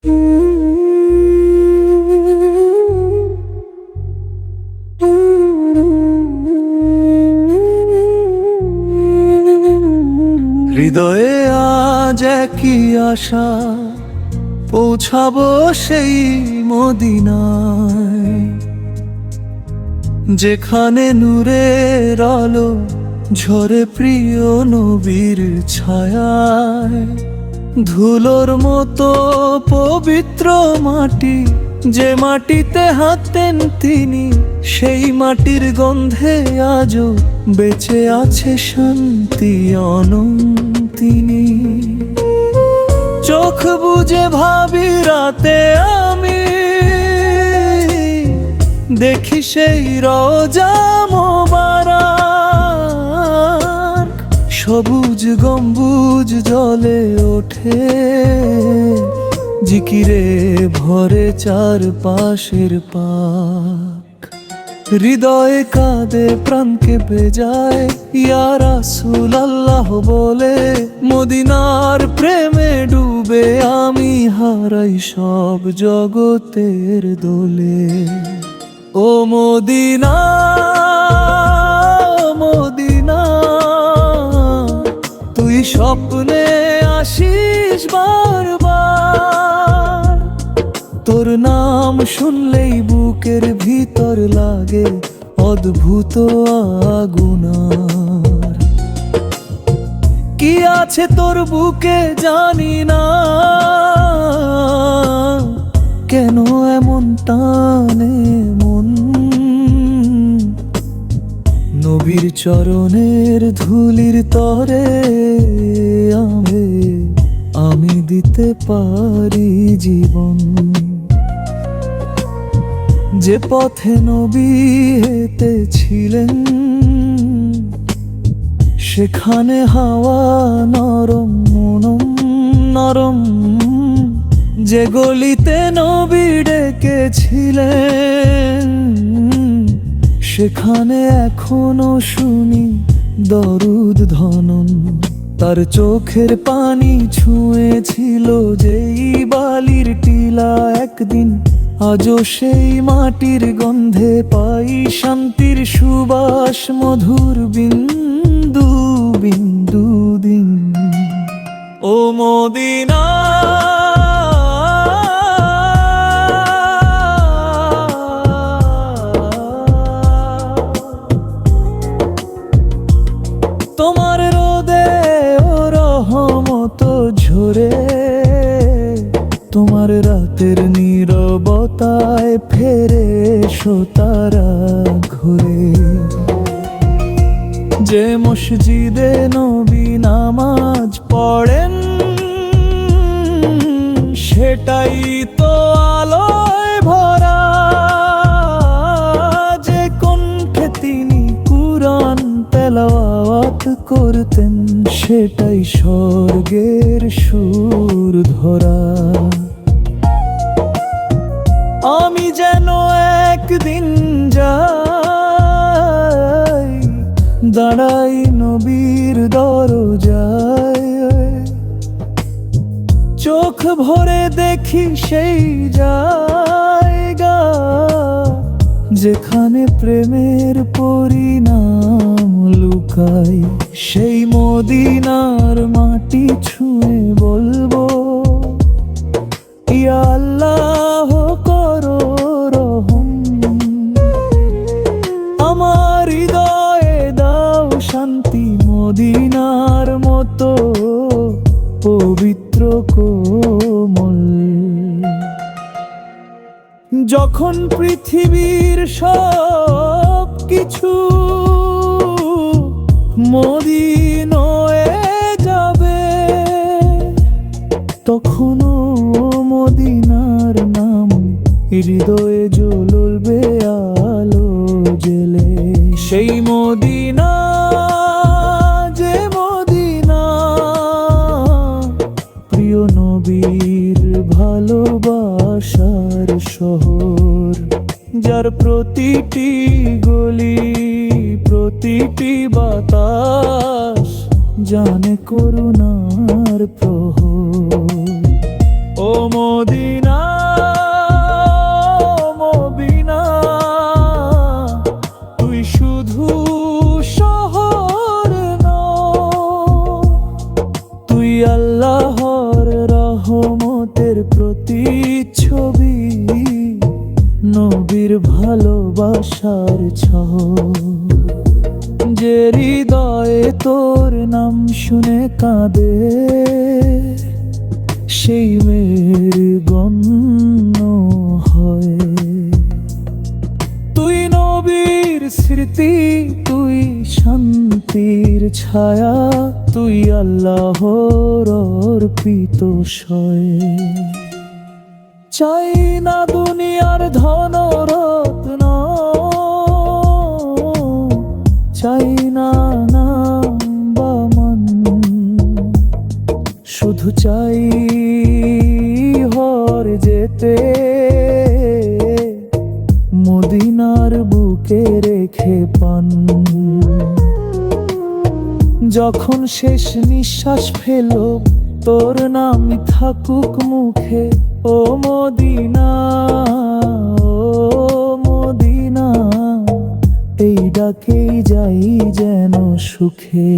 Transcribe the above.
হৃদয়ে আজ একই আশা, পৌঁছাবো সেই মদিনায়, যেখানে নূরের আলো ঝরে প্রিয় নবীর ছায়ায়। ধুলোর মতো পবিত্র মাটি, যে মাটিতে হাঁটতেন তিনি, সেই মাটির গন্ধে আজও বেঁচে আছে শান্তি অনন্তিনী। চোখ বুজে ভাবি রাতে আমি, দেখি সেই রওজা মোবারক, সবুজ গম্বুজ জ্বলে ওঠে, জিকিরে ভরে চারপাশের পাক। হৃদয়ে কাঁদে প্রাণ কেঁপে যায়, ইয়া রাসূলুল্লাহ বলে, মদিনার প্রেমে ডুবে আমি হারাই সব জগতের দোলে। ও মদিনা মদিনা, তুই স্বপ্নে আসিস বারবার, তোর নাম শুনলেই বুকের ভিতর লাগে অদ্ভুত আগুনার। কি আছে তোর বুকে জানি না, কেন এমন টানে মন, নবীর চরণের ধুলির তরে আমি দিতে পারি জীবন। যে পথে নবী হেঁটেছিলেন, সেখানে হাওয়া নরম মনম নরম, যে গলিতে নবী ডেকেছিলেন, সেখানে এখনো শুনি দরুদ ধ্বনন। তার চোখের পানি ছুঁয়েছিল যেই বালির টিলা একদিন, আজও সেই মাটির গন্ধে পাই শান্তির সুবাস, মধুর বিন্দু বিন্দু দিন। ও মদিনা তোমার রোদে ও রহমত ঝরে, তোমার রাতের নীরবতায় ফেরে তারা ঘুরে। যে মসজিদে নবী নামাজ পড়েন, সেটাই তো আলোয় ভরা, যে কণ্ঠে তিনি কুরআন তেলাওয়াত করতেন, সেটাই স্বর্গের সুর ধরা। আমি যেন একদিন যাই, দাঁড়াই নবীর দরজায়, চোখ ভরে দেখি সেই জায়গা, যেখানে প্রেমের পরিণাম লুকাই। সেই মদিনার মাটি ছুঁয়ে বলবো, ইয়া আল্লাহ করো রহম, আমার হৃদয়ে দাও শান্তি, মদিনার মতো পবিত্র কোমল। যখন পৃথিবীর সব কিছু মদিনায় যাবে, তখনও মদিনার নাম হৃদয়ে জ্বলবে আলো জেলে। সেই মদিনা, যে মদিনা প্রিয় নবীর ভালোবাসার শহর, যার প্রতিটি গলি প্রতিটি বাতাস জানে করুণার প্রহর। ও ও মদিনা, মদিনা, তুই শুধু শহর নয়, তুই আল্লাহর রহমতের প্রতিচ্ছবি, নবীর ভালোবাসার ছবি। যে হৃদয়ে তোর নাম শুনে কাঁদে, সেই মেয়ের গণ্য হয়। তুই নবীর স্মৃতি, তুই শান্তির ছায়া, তুই আল্লাহর অর্পিত সয়। চাই না দুনিয়ার ধন রত্ন, চাই না নাম বা মান, শুধু চাই হর যেতে, মদিনার বুকে রেখে পান। যখন শেষ নিঃশ্বাস ফেলো, তোর নাম থাকুক মুখে। ও মদিনা, ও মদিনা, এই ডাকেই যাই যেন সুখে।